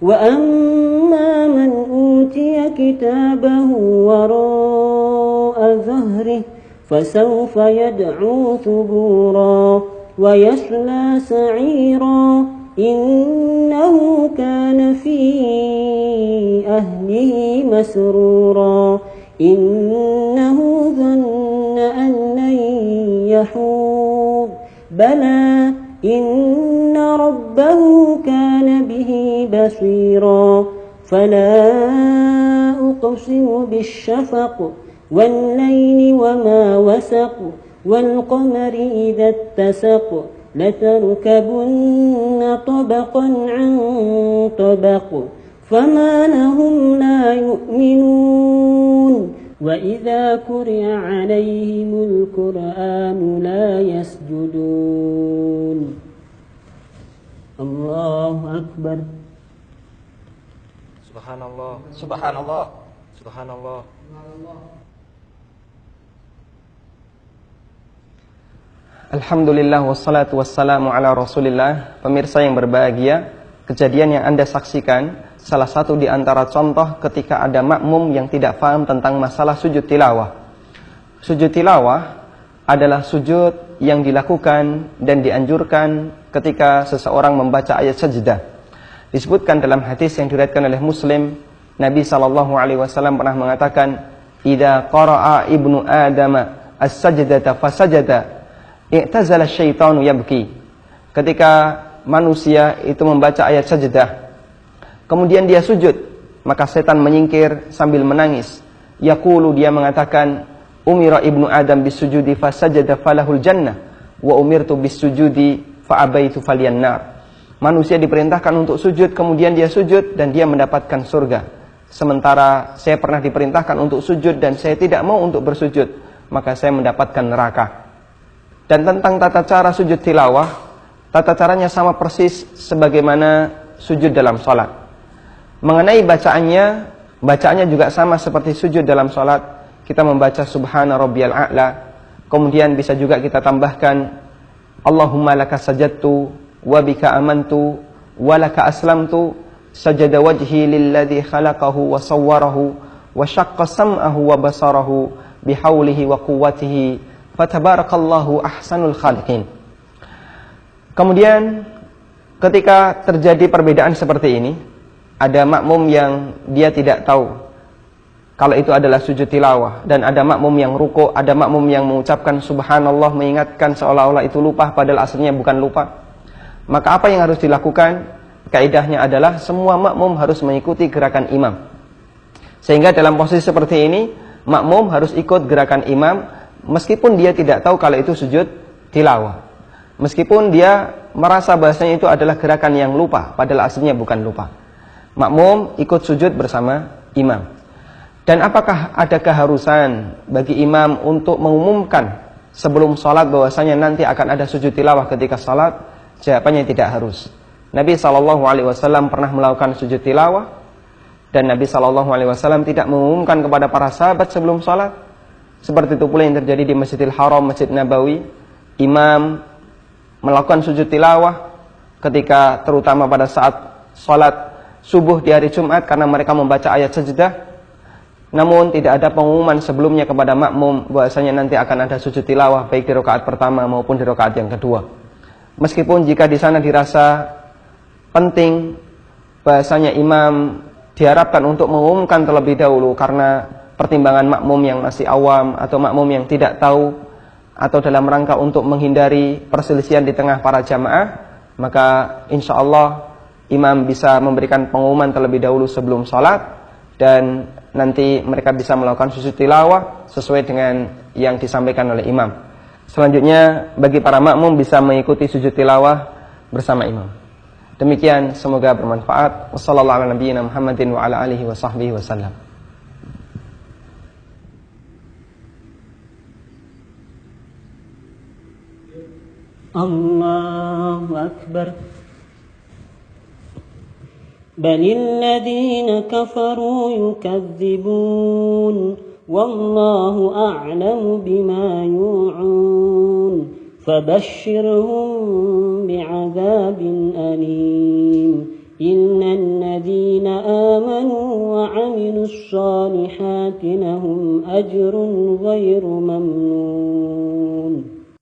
وأما من أوتي كتابه وراء ظهره فسوف يدعو ثبورا ويصلى سعيرا إنه كان في أهله مسرورا إنه ظن أن لن يحور بلى إن ربه كان به بصيرا فلا أقسم بالشفق والليل وما وسق والقمر إذا اتسق لتركبن طبقا عن طبق فما لهم لا يؤمنون وإذا قرئ عليهم القرآن لا يسجدون الله أكبر Subhanallah, subhanallah, subhanallah. Alhamdulillah wassalatu wassalamu ala Rasulillah. Pemirsa yang berbahagia, kejadian yang Anda saksikan salah satu di antara contoh ketika ada makmum yang tidak paham tentang masalah sujud tilawah. Sujud tilawah adalah sujud yang dilakukan dan dianjurkan ketika seseorang membaca ayat sajdah. Disebutkan dalam hadis yang diriwayatkan oleh Muslim, Nabi SAW pernah mengatakan, "Idza qara'a ibnu Adam as-sajdata fasajada, i'tazala syaitanu yabki." Ketika manusia itu membaca ayat sajdah, kemudian dia sujud, maka setan menyingkir sambil menangis. Yaqulu, dia mengatakan, "Umira ibnu Adam bisujudi fasajada falahul jannah, wa umirtu bisujudi fa abaitu falyan nar." Manusia diperintahkan untuk sujud, kemudian dia sujud dan dia mendapatkan surga. Sementara saya pernah diperintahkan untuk sujud dan saya tidak mau untuk bersujud, maka saya mendapatkan neraka. Dan tentang tata cara sujud tilawah, tata caranya sama persis sebagaimana sujud dalam sholat. Mengenai bacaannya juga sama seperti sujud dalam sholat. Kita membaca subhana rabbiyal a'la, kemudian bisa juga kita tambahkan Allahumma laka sajadtu wa bika amantu wa laka aslamtu sajada wajhi lilladzi khalaqahu wa sawwarahu wa syaqqa sam'ahu wa basarahu bihaulihi wa quwwatihi fatabarakallahu ahsanul khaliqin. Kemudian ketika terjadi perbedaan seperti ini, ada makmum yang dia tidak tahu kalau itu adalah sujud tilawah, dan ada makmum yang ruku', ada makmum yang mengucapkan subhanallah mengingatkan seolah-olah itu lupa padahal aslinya bukan lupa. Maka apa yang harus dilakukan? Kaidahnya adalah semua makmum harus mengikuti gerakan imam. Sehingga dalam posisi seperti ini, makmum harus ikut gerakan imam meskipun dia tidak tahu kalau itu sujud tilawah. Meskipun dia merasa bahasanya itu adalah gerakan yang lupa padahal aslinya bukan lupa. Makmum ikut sujud bersama imam. Dan apakah ada keharusan bagi imam untuk mengumumkan sebelum sholat bahwasanya nanti akan ada sujud tilawah ketika sholat? Jawabannya tidak harus. Nabi SAW pernah melakukan sujud tilawah, dan Nabi SAW tidak mengumumkan kepada para sahabat sebelum sholat. Seperti itu pula yang terjadi di Masjidil Haram, Masjid Nabawi. Imam melakukan sujud tilawah ketika terutama pada saat sholat subuh di hari Jumat karena mereka membaca ayat sajdah. Namun tidak ada pengumuman sebelumnya kepada makmum bahwasanya nanti akan ada sujud tilawah baik di rakaat pertama maupun di rakaat yang kedua. Meskipun jika di sana dirasa penting, bahasanya imam diharapkan untuk mengumumkan terlebih dahulu karena pertimbangan makmum yang masih awam atau makmum yang tidak tahu, atau dalam rangka untuk menghindari perselisihan di tengah para jamaah, maka insya Allah imam bisa memberikan pengumuman terlebih dahulu sebelum sholat, dan nanti mereka bisa melakukan sujud tilawah sesuai dengan yang disampaikan oleh imam. Selanjutnya bagi para makmum bisa mengikuti sujud tilawah bersama imam. Demikian, semoga bermanfaat. Wassallallahu ala nabiyyina Muhammadin wa ala alihi wa sahbihi wasallam. Allahu Akbar. Balil ladzina kafaru yukadzibun wallahu a'lamu bima yu'un فبشرهم بعذاب أليم إلا الذين آمنوا وعملوا الصالحات لهم أجر غير ممنون